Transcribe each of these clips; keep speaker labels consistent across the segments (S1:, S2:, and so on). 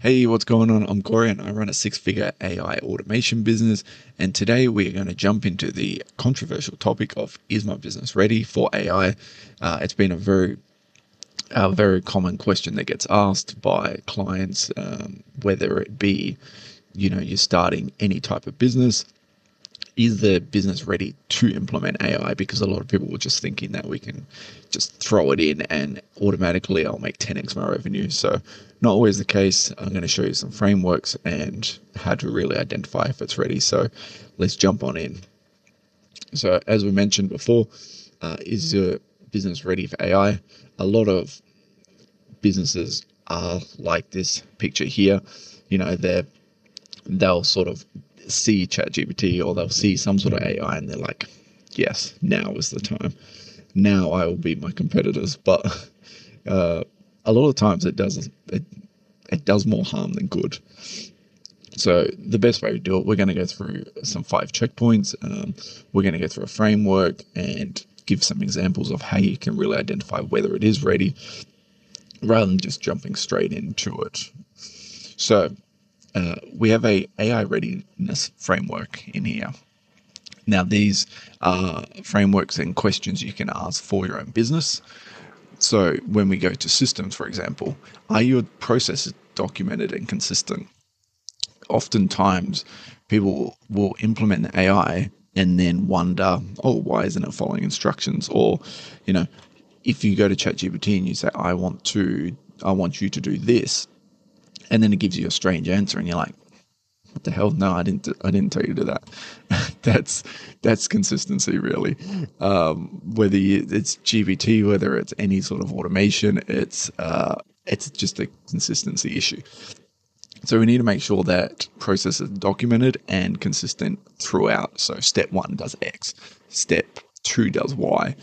S1: Hey, what's going on? I'm Corey and I run a six-figure AI automation business. And today we are going to jump into the controversial topic of, is my business ready for AI? It's been a very common question that gets asked by clients, whether it be, you're starting any type of business. Is the business ready to implement AI? Because a lot of people were just thinking that we can just throw it in and automatically I'll make 10x my revenue. So not always the case. I'm going to show you some frameworks and how to really identify if it's ready. So let's jump on in. So as we mentioned before, is your business ready for AI? A lot of businesses are like this picture here. They'll sort of see ChatGPT or they'll see some sort of AI and they're like, yes, now is the time. Now I will beat my competitors. But a lot of times it does more harm than good. So the best way to do it, we're going to go through some 5 checkpoints. We're going to go through a framework and give some examples of how you can really identify whether it is ready rather than just jumping straight into it. So we have a AI readiness framework in here. Now, these are frameworks and questions you can ask for your own business. So when we go to systems, for example, are your processes documented and consistent? Oftentimes, people will implement the AI and then wonder, oh, why isn't it following instructions? Or, if you go to ChatGPT and you say, I want you to do this, and then it gives you a strange answer, and you're like, "What the hell? No, I didn't tell you to do that." that's consistency, really. Whether it's GPT, whether it's any sort of automation, it's just a consistency issue. So we need to make sure that process is documented and consistent throughout. So step 1 does X, step 2 does Y,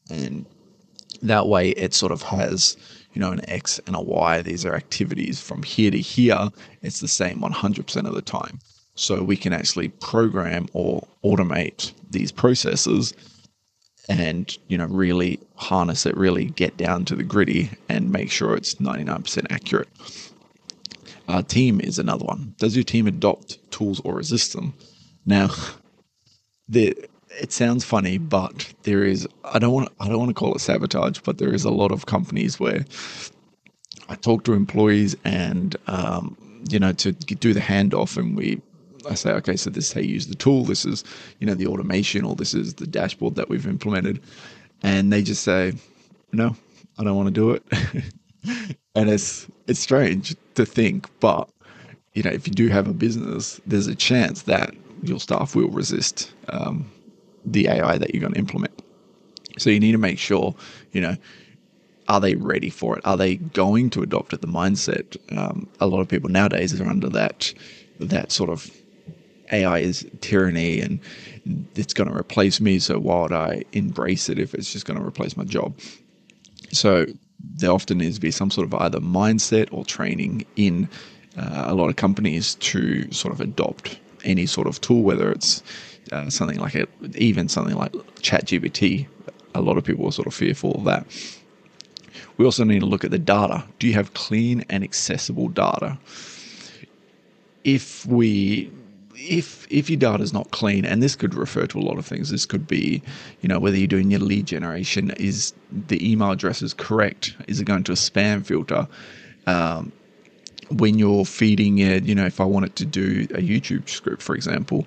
S1: and that way it sort of has, an X and a Y. These are activities from here to here. It's the same 100% of the time. So we can actually program or automate these processes and, really harness it, really get down to the gritty and make sure it's 99% accurate. Our team is another one. Does your team adopt tools or resist them? Now, it sounds funny, but there is, I don't want to call it sabotage, but there is a lot of companies where I talk to employees and, to do the handoff, and I say, okay, so this is how you use the tool. This is, the automation, or this is the dashboard that we've implemented. And they just say, no, I don't want to do it. And it's strange to think, but, if you do have a business, there's a chance that your staff will resist the AI that you're going to implement. So you need to make sure, are they ready for it? Are they going to adopt it? The mindset. A lot of people nowadays are under that sort of AI is tyranny and it's going to replace me. So why would I embrace it if it's just going to replace my job? So there often needs to be some sort of either mindset or training in a lot of companies to sort of adopt any sort of tool, whether it's something like ChatGPT. A lot of people are sort of fearful of that. We also need to look at the data. Do you have clean and accessible data? If your data is not clean, and this could refer to a lot of things. This could be, whether you're doing your lead generation, is the email address is correct? Is it going to a spam filter? When you're feeding it, if I wanted to do a YouTube script, for example,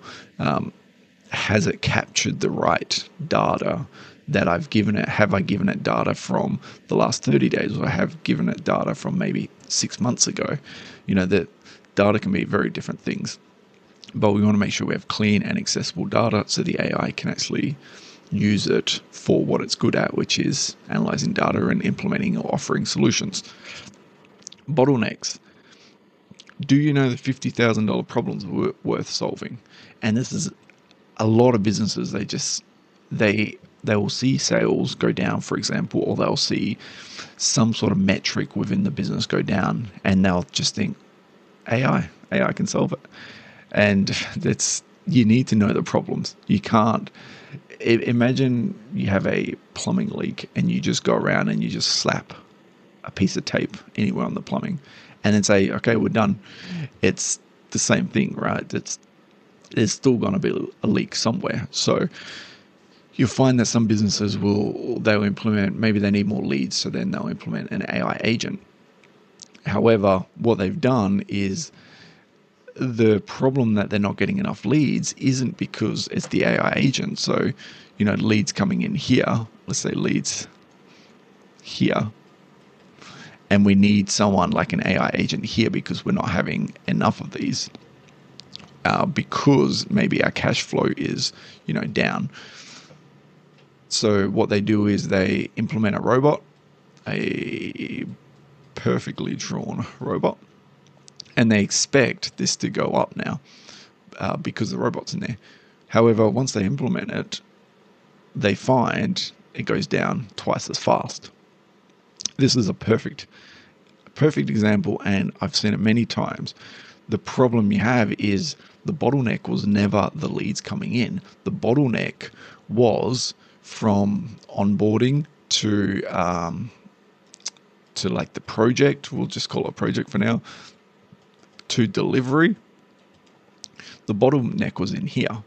S1: has it captured the right data that I've given it? Have I given it data from the last 30 days, or have given it data from maybe 6 months ago? That data can be very different things, but we want to make sure we have clean and accessible data so the AI can actually use it for what it's good at, which is analyzing data and implementing or offering solutions. Bottlenecks. Do you know the $50,000 problems are worth solving? And this is a lot of businesses. They will see sales go down, for example, or they'll see some sort of metric within the business go down, and they'll just think, AI can solve it. And you need to know the problems. You can't imagine you have a plumbing leak and you just go around and you just slap a piece of tape anywhere on the plumbing, and then say, okay, we're done. It's the same thing, right? There's still going to be a leak somewhere. So you'll find that some businesses they'll implement, maybe they need more leads, so then they'll implement an AI agent. However, what they've done is, the problem that they're not getting enough leads isn't because it's the AI agent. So, leads coming in here, let's say leads here, and we need someone like an AI agent here because we're not having enough of these, because maybe our cash flow is, down. So what they do is they implement a robot, a perfectly drawn robot, and they expect this to go up now because the robot's in there. However, once they implement it, they find it goes down twice as fast. This is a perfect example, and I've seen it many times. The problem you have is the bottleneck was never the leads coming in. The bottleneck was from onboarding to like the project. We'll just call it a project for now. To delivery, the bottleneck was in here.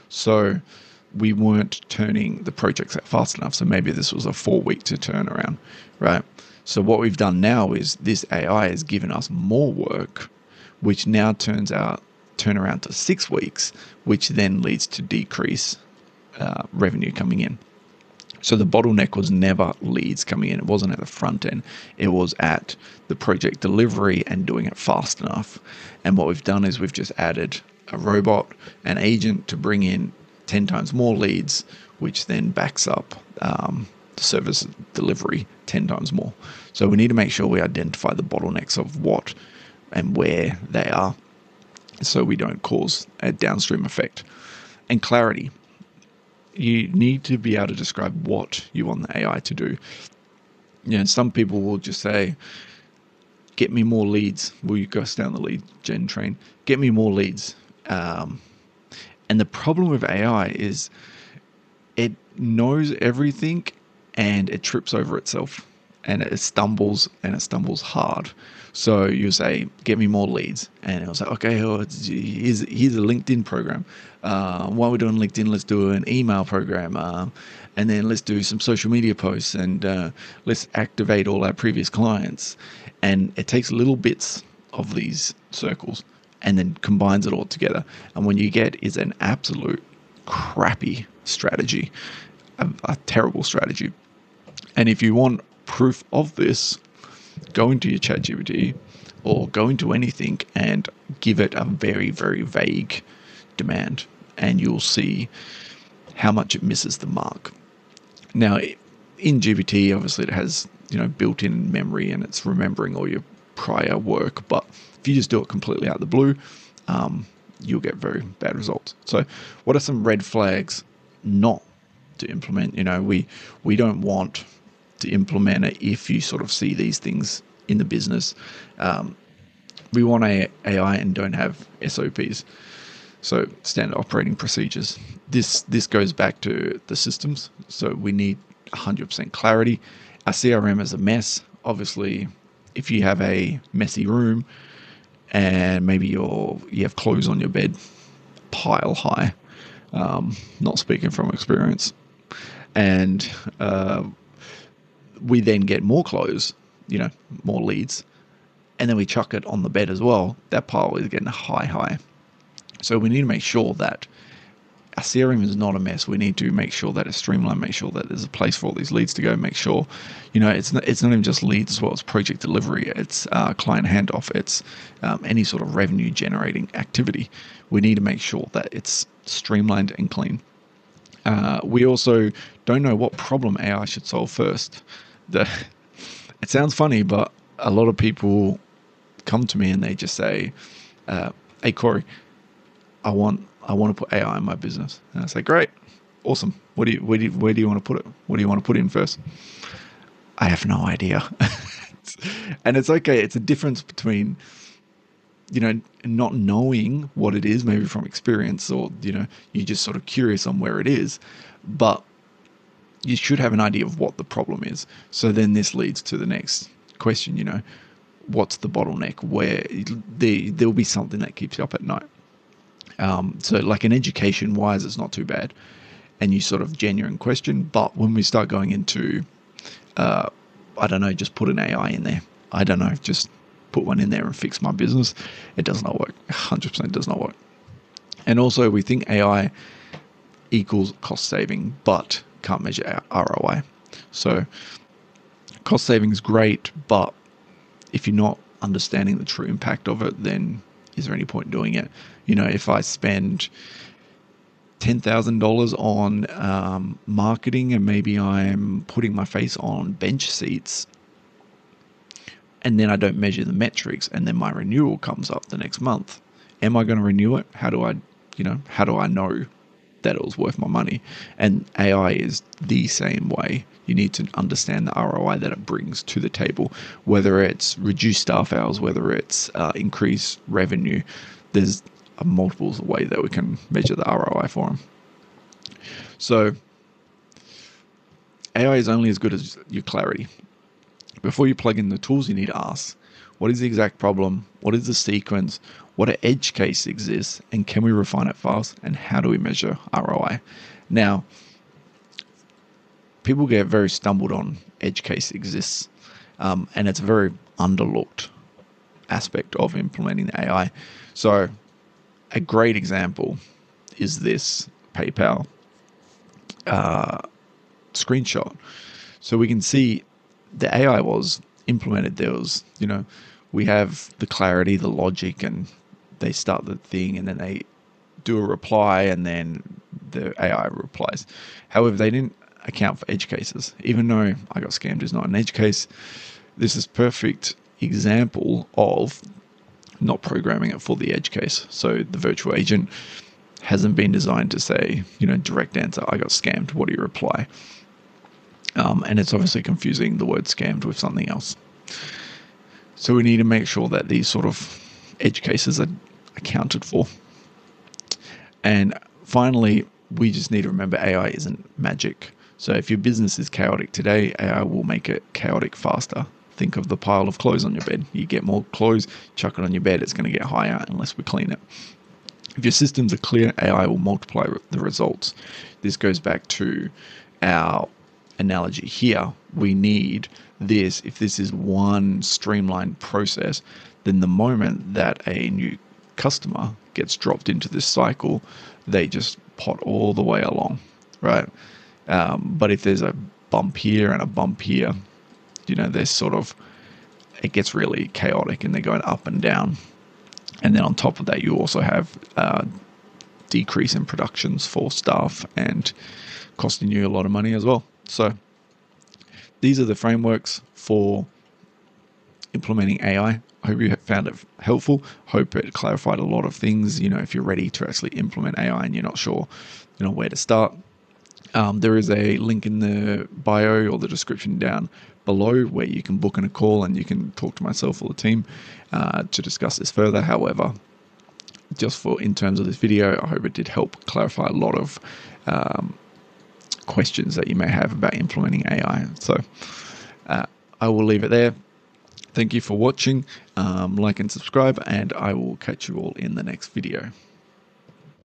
S1: So we weren't turning the projects out fast enough. So maybe this was a 4-week to turn around, right? So what we've done now is this AI has given us more work, which now turn around to 6 weeks, which then leads to decrease revenue coming in. So the bottleneck was never leads coming in. It wasn't at the front end. It was at the project delivery and doing it fast enough. And what we've done is we've just added a robot, an agent to bring in 10 times more leads, which then backs up the service delivery 10 times more. So we need to make sure we identify the bottlenecks of what and where they are, so we don't cause a downstream effect. And clarity. You need to be able to describe what you want the AI to do. Some people will just say, get me more leads. Will you go down the lead gen train? Get me more leads. And the problem with AI is it knows everything and it trips over itself, and it stumbles hard. So you say, get me more leads. And it'll say, okay, here's a LinkedIn program. While we're doing LinkedIn, let's do an email program. And then let's do some social media posts, and let's activate all our previous clients. And it takes little bits of these circles and then combines it all together. And when you get is an absolute crappy strategy, a terrible strategy. And if you want proof of this, go into your ChatGPT or go into anything and give it a very, very vague demand, and you'll see how much it misses the mark. Now, in GPT, obviously it has, built-in memory and it's remembering all your prior work, but if you just do it completely out of the blue, you'll get very bad results. So what are some red flags not to implement? We don't want to implement it if you sort of see these things in the business. We want AI and don't have SOPs. So standard operating procedures. This goes back to the systems. So we need 100% clarity. Our CRM is a mess. Obviously, if you have a messy room and maybe you have clothes on your bed pile high, not speaking from experience, and we then get more clothes, more leads, and then we chuck it on the bed as well, that pile is getting high. So we need to make sure that our CRM is not a mess. We need to make sure that it's streamlined, make sure that there's a place for all these leads to go, make sure, it's not even just leads as well as project delivery, it's client handoff, it's any sort of revenue generating activity. We need to make sure that it's streamlined and clean. We also don't know what problem AI should solve first. It sounds funny, but a lot of people come to me and they just say, hey, Corey, I want to put AI in my business. And I say, great, awesome. Where do you want to put it? What do you want to put in first? I have no idea. And it's okay. It's a difference between, not knowing what it is, maybe from experience, or, you're just sort of curious on where it is, but you should have an idea of what the problem is. So then this leads to the next question, what's the bottleneck, where there'll be something that keeps you up at night. So like in education wise, it's not too bad, and you sort of genuine question. But when we start going into, I don't know, just put an AI in there. I don't know, just put one in there and fix my business. It does not work. 100% does not work. And also we think AI equals cost saving, but can't measure ROI. So cost saving is great, but if you're not understanding the true impact of it, then is there any point in doing it? If I spend $10,000 on marketing and maybe I'm putting my face on bench seats, and then I don't measure the metrics, and then my renewal comes up the next month, am I going to renew it? How do I know that it was worth my money? And AI is the same way. You need to understand the ROI that it brings to the table, whether it's reduced staff hours, whether it's increased revenue. There's multiple ways that we can measure the ROI for them. So AI is only as good as your clarity. Before you plug in the tools, you need to ask, what is the exact problem? What is the sequence? What edge case exists? And can we refine it fast? And how do we measure ROI? Now, people get very stumbled on edge case exists, and it's a very underlooked aspect of implementing the AI. So a great example is this PayPal screenshot. So we can see the AI was implemented. There was, we have the clarity, the logic, and they start the thing and then they do a reply and then the AI replies. However, they didn't account for edge cases. Even though I got scammed is not an edge case, this is perfect example of not programming it for the edge case. So the virtual agent hasn't been designed to say, direct answer, I got scammed, what do you reply? And it's obviously confusing the word scammed with something else. So we need to make sure that these sort of edge cases are accounted for. And finally, we just need to remember AI isn't magic. So if your business is chaotic today, AI will make it chaotic faster. Think of the pile of clothes on your bed. You get more clothes, chuck it on your bed, it's going to get higher unless we clean it. If your systems are clear, AI will multiply the results. This goes back to our analogy here. We need this. If this is one streamlined process, then the moment that a new customer gets dropped into this cycle, they just pot all the way along, right? But if there's a bump here and a bump here, there's sort of, it gets really chaotic and they're going up and down. And then on top of that, you also have decrease in productions for staff and costing you a lot of money as well. So these are the frameworks for implementing AI. I hope you found it helpful. Hope it clarified a lot of things. If you're ready to actually implement AI and you're not sure, where to start, there is a link in the bio or the description down below where you can book in a call and you can talk to myself or the team to discuss this further. However, just in terms of this video, I hope it did help clarify a lot of questions that you may have about implementing AI. So I will leave it there. Thank you for watching. Like and subscribe, and I will catch you all in the next video.